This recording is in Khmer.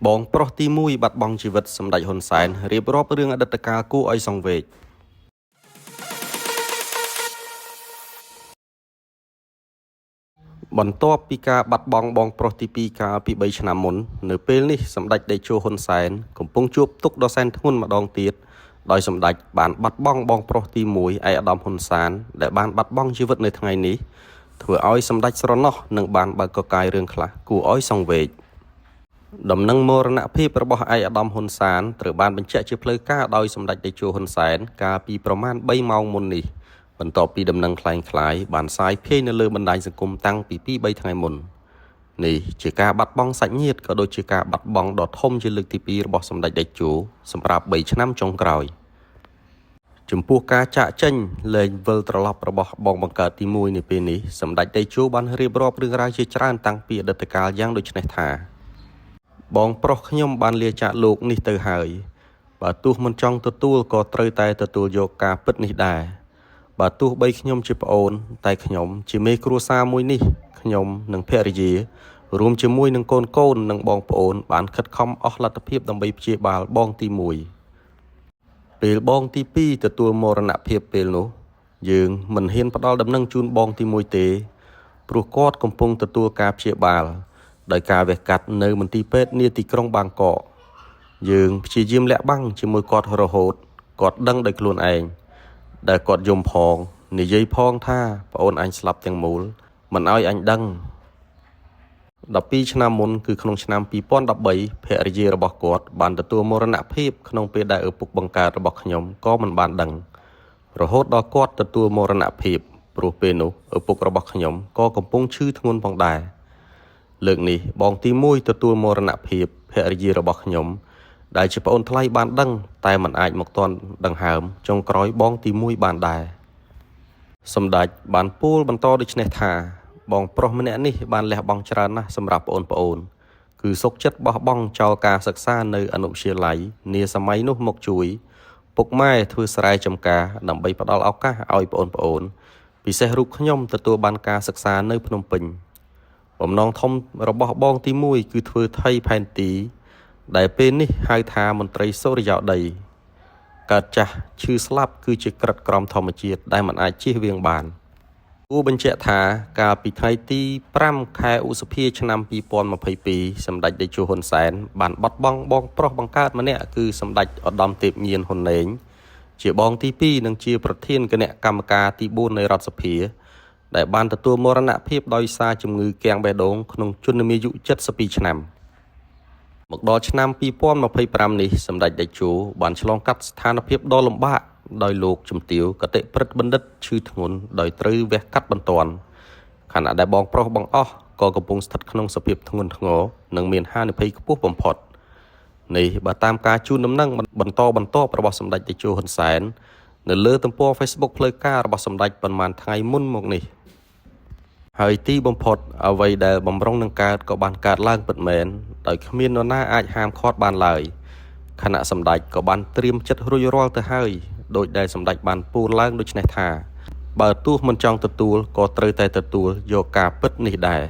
បងប្រុសទី1បាត់បង់ជីវិតសម្ដេចហ៊ុនសែនរៀបរាប់រឿងអតីតកាលគួរឲ្យសង្វេគបន្ទាប់ពីការបាត់បង់បងប្រុសទី2កាលពី3ឆ្នាំមុននៅពេលនេះសម្ដេចតេជោហ៊ុនសែនកំពុងជួបទុក្ខដ៏សែនធ្ងន់ម្ដងទៀតដោយសម្ដេចបានបាត់បង់បងប្រុសទី1ឯកឧត្តមហ៊ុនសានដែលបានបាត់បង់ជីវិតនៅថ្ងៃនេះធ្វើឲ្យសម្ដេចស្រណោះនិងបានបើកកកាយរឿងខ្លះគួរឲ្យសង្វេគដំណឹងមរណភាពរបស់ឯកឧត្តមហ៊ុនសានត្រូវបានបញ្ជាក់ជាផ្លូវការដោយសម្ដេចតេជោហ៊ុនសែនកាលពីប្រមាណ3ម៉ោងមុននេះបន្ទាប់ពីដំណឹងคล้ายៗបានសាយភាយនៅលើបណ្ដាញសង្គមតាំងពី 2-3 ថ្ងៃមុននេះជាការបាត់បង់សាច់ញាតិក៏ដូចជាការបាត់បង់ដ៏ធំជាលើកទី2របស់សម្ដេចតេជោសម្រាប់3ឆ្នាំចុងក្រោយចំពោះការចាកចេញលែងវិលត្រឡប់របស់បងបង្កើតទី1នាពេលនេះសម្ដេចតេជោបានរៀបរាប់រឿងរ៉ាវជាច្រើនតាំងពីអតីតកាលយ៉ាងដូចនេះថាបងប្រុសខ្ញុំបានលាចាកលោកនេះទៅហើយបើទោះមិនចង់ទទួលក៏ត្រូវតែទទួលយកការពិតនេះដែរបើទោះបីខ្ញុំជាប្អូនតែខ្ញុំជាមេគ្រួសារមួយនេះខ្ញុំនិងភរិយារួមជាមួយនឹងកូននិងបងប្អូនបានខិតខំអស់លទ្ធភាពដើម្បីព្យាបាលបងទី1ពេលបងទី2ទទួលមរណភាពពេលនោះយើងមិនហ៊ានផ្ដល់ដំណឹងជូនបងទី1ទេព្រោះគាត់កំពុងទទួលការព្យាបាលដោយការវះកាត់នៅមន្ទីរពេទ្យនាទីក្រុងបាងកកយើងព្យាយាមលាក់បាំងជាមួយគាត់រហូតគាត់ដឹងដោយខ្លួនឯងដែលគាត់យំផងនិយាយផងថាប្អូនអញស្លាប់ទាំងមូលមិនឲ្យអញដឹង12ឆ្នាំមុនគឺក្នុងឆ្នាំ2013ភរិយារបស់គាត់បានទទួលមរណភាពក្នុងពេលដែលឪពុកបង្កើតរបស់ខ្ញុំក៏មិនបានដឹងរហូតដល់គាត់ទទួលមរណភាពព្រោះពេលនោះឪពុករបស់ខ្ញុំក៏កំពុងឈឺធ្ងន់ផងដែរលើកនេះបងទី1ទទួលមរណភាពភរិយារបស់ខ្ញុំដែលជាប្អូនថ្លៃបានដឹងតែមិនអាចមកទាន់ដង្ហើមចុងក្រោយបងទី1បានដែរសម្ដេចបានពោលបន្តដូចនេះថាបងប្រុសម្នាក់នេះបានលះបង់ច្រើនណាស់សម្រាប់ប្អូនគឺសុខចិត្តបោះបង់ចោលការសិក្សានៅអនុវិទ្យាល័យនាសម័យនោះមកជួយពុកម៉ែធ្វើស្រែចម្ការដើម្បីផ្ដល់ឱកាសឲ្យប្អូនពិសេសរូបខ្ញុំទទួលបានការសិក្សានៅភ្នំពេញបំណងធំរបស់បងទី1គឺធ្វើថៃផែនទីដែលពេលនេះហៅថាមន្ត្រីសូរិយោដីកើតចាស់ឈឺស្លាប់គឺជាក្រិតក្រមធម្មជាតិដែលមិនអាចជៀសវាងបានគួរបញ្ជាក់ថាកាលពីថ្ងៃទី5ខែឧសភាឆ្នាំ2022សម្ដេចតេជោហ៊ុនសែនបានបាត់បង់បងប្រុសបង្កើតម្នាក់គឺសម្ដេចឧត្តមទេពញៀនហ៊ុនណេងជាបងទី2និងជាប្រធានគណៈកម្មការទី4នៃរដ្ឋសភាដែលបានទទួលមរណភាពដោយសារជំងឺគាំងបេះដូងក្នុងជនមាយុ72ឆ្នាំមកដល់ឆ្នាំ2025នេះសម្ដេចតេជោបានឆ្លងកាត់ស្ថានភាពដ៏លំបាកដោយលោកជំទាវគតិព្រឹទ្ធបណ្ឌិតឈឺធ្ងន់ដោយត្រូវវះកាត់បន្ទាន់ខណៈដែលបងប្រុសបង្អស់ក៏កំពុងស្ថិតក្នុងសភាពធ្ងន់ធ្ងរនិងមានហានិភ័យខ្ពស់បំផុតនេះបើតាមការជូនដំណឹងបន្តរបស់សម្ដេចតេជោហ៊ុនសែននៅលើទំព័រ Facebook ផ្លូវការរបស់សម្ដេចប៉ុន្មានថ្ងៃមុនមកនេះហើយទីបំផុតអ្វីដែលបំរុងនឹងកើតក៏បានកើតឡើងពិតមែនដោយគ្មាននរណាអាចហាមឃាត់បានឡើយខណៈសម្ដេចក៏បានត្រៀមចិត្តរួចរាល់ទៅហើយដោយដែលសម្ដេចបានពោលឡើងដូចនេះថាបើទោះមិនចង់ទទួលក៏ត្រូវតែទទួលយកការពិតនេះដែរ